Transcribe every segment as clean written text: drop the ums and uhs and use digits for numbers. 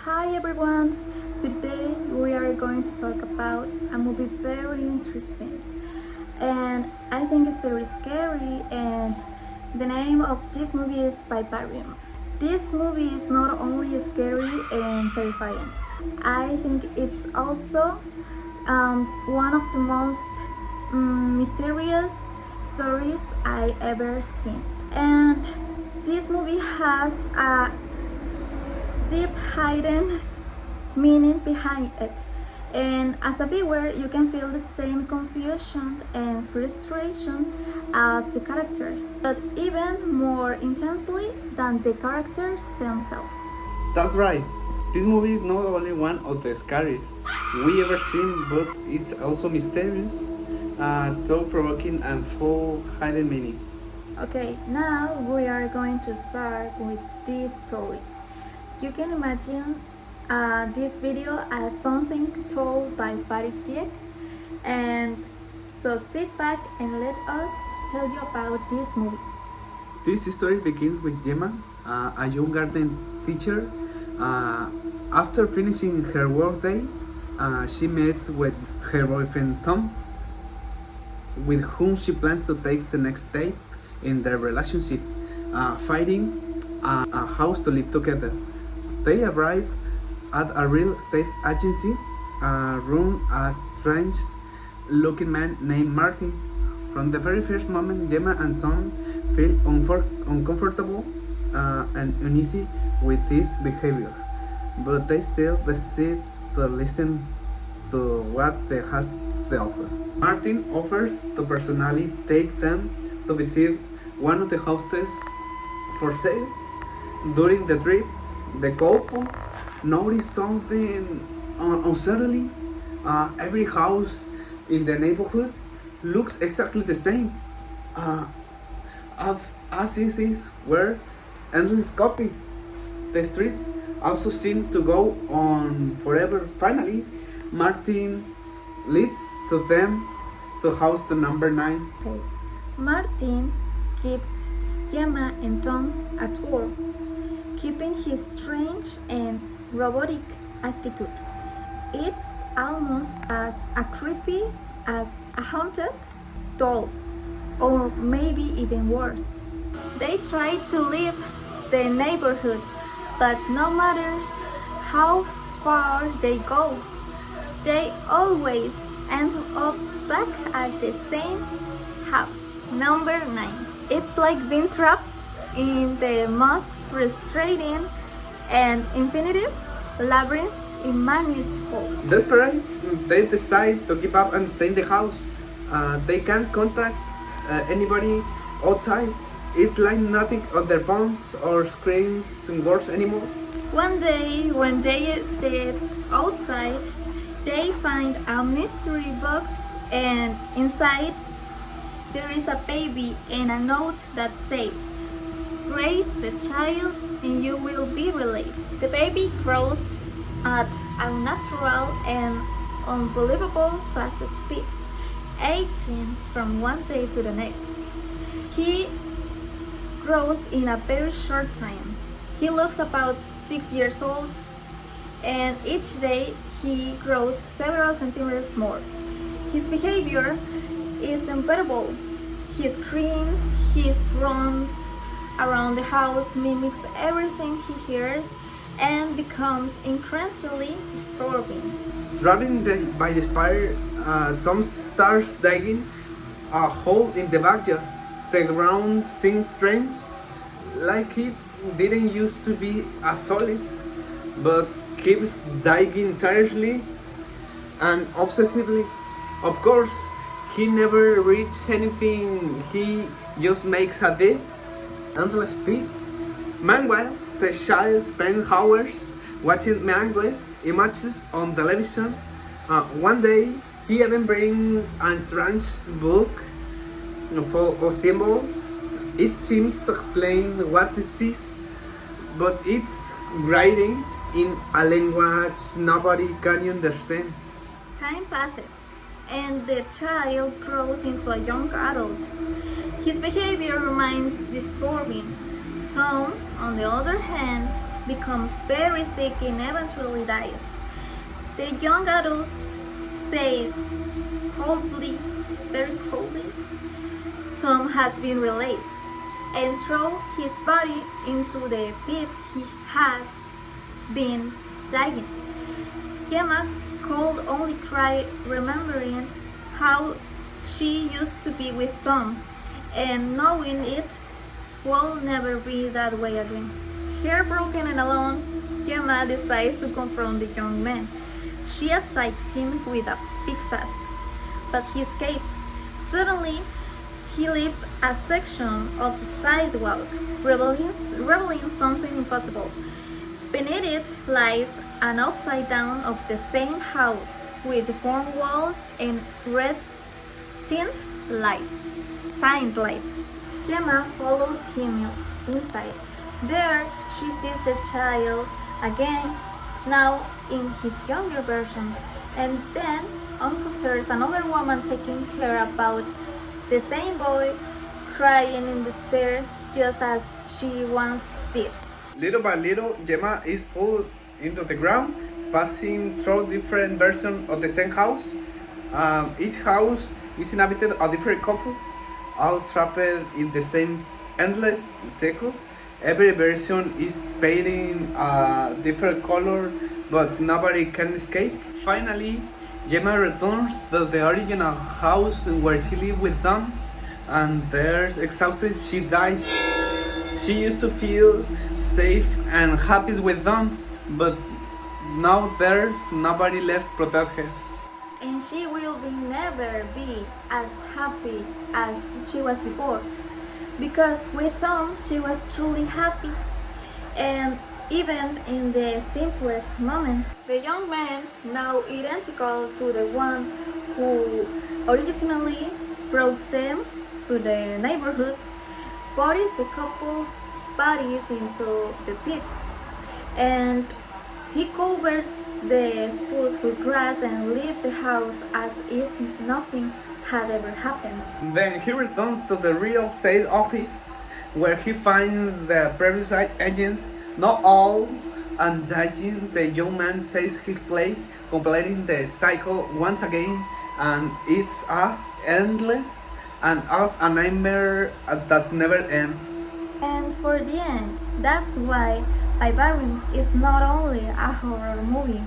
Hi everyone! Today we are going to talk about a movie very interesting and I think it's very scary, and the name of this movie is Vivarium. This movie is not only scary and terrifying, I think it's also one of the most mysterious stories I ever seen. And this movie has a deep hidden meaning behind it, and as a viewer you can feel the same confusion and frustration as the characters, but even more intensely than the characters themselves. That's right. This movie is not only one of the scariest we ever seen, but it's also mysterious, thought-provoking, and full hidden meaning. Okay, now we are going to start with this story. You can imagine this video as something told by Farid Diek, and so sit back and let us tell you about this movie. This story begins with Gemma, a young garden teacher. After finishing her workday, she meets with her boyfriend Tom, with whom she plans to take the next step in their relationship, finding a house to live together. They arrive at a real estate agency run a strange-looking man named Martin. From the very first moment, Gemma and Tom feel uncomfortable and uneasy with his behavior, but they still decide to listen to what he has to offer. Martin offers to personally take them to visit one of the houses for sale. During the trip, the couple noticed something unsettling. Every house in the neighborhood looks exactly the same, as if it were endless copy. The streets also seem to go on forever. Finally, Martin leads to them to house the number 9. Okay. Martin gives Gemma and Tom a tour, keeping his strange and robotic attitude. It's almost as creepy as a haunted doll, or maybe even worse. They try to leave the neighborhood, but no matter how far they go, they always end up back at the same house, number 9. It's like being trapped in the most frustrating and infinitive labyrinth imaginable. Desperate, they decide to give up and stay in the house. They can't contact anybody outside. It's like nothing on their phones or screens works anymore. One day, when they step outside, they find a mystery box, and inside there is a baby and a note that says, "Raise the child and you will be released." The baby grows at a natural and unbelievable fast speed, aging from one day to the next. He grows in a very short time. He looks about 6 years old, and each day he grows several centimeters more. His behavior is unbearable. He screams, he runs around the house, mimics everything he hears, and becomes increasingly disturbing. Driven by despair, Tom starts digging a hole in the backyard. The ground seems strange, like it didn't used to be a solid, but keeps digging tirelessly and obsessively. Of course, he never reaches anything. He just makes a deep, endless pit. Meanwhile, the child spends hours watching meaningless images on television. One day, he even brings a strange book full of symbols. It seems to explain what this is, but it's writing in a language nobody can understand. Time passes, and the child grows into a young adult. His behavior remains disturbing. Tom, on the other hand, becomes very sick and eventually dies. The young adult says coldly, very coldly, Tom has been released, and throw his body into the pit he had been digging. Gemma could only cry, remembering how she used to be with Tom, and knowing it will never be that way again. Heartbroken and alone, Gemma decides to confront the young man. She attacks him with a pickaxe, but he escapes. Suddenly, he leaves a section of the sidewalk, revealing something impossible. Beneath it lies an upside down of the same house, with deformed walls and red tint lights. Gemma follows him inside. There, she sees the child again, now in his younger version, and then encounters another woman taking care about the same boy, crying in despair just as she once did. Little by little, Gemma is pulled into the ground, passing through different versions of the same house. Each house is inhabited by different couples, all trapped in the same endless cycle. Every version is painted a different color, but nobody can escape. Finally, Gemma returns to the original house where she lived with them, and there, exhausted, she dies. She used to feel safe and happy with them, but now there's nobody left to protect her. And she will never be as happy as she was before, because with Tom she was truly happy, and even in the simplest moments. The young man, now identical to the one who originally brought them to the neighborhood, buries the couple's bodies into the pit, and he covers the spot with grass and leaves the house as if nothing had ever happened. Then he returns to the real estate office, where he finds the previous agent, not all, and judging the young man takes his place, completing the cycle once again, and it's as endless and as a nightmare that never ends. And for the end, that's why Vivarium is not only a horror movie,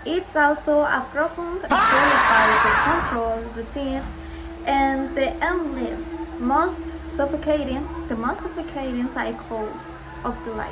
it's also a profound story about the control, routine, and the endless, most suffocating cycles of the life.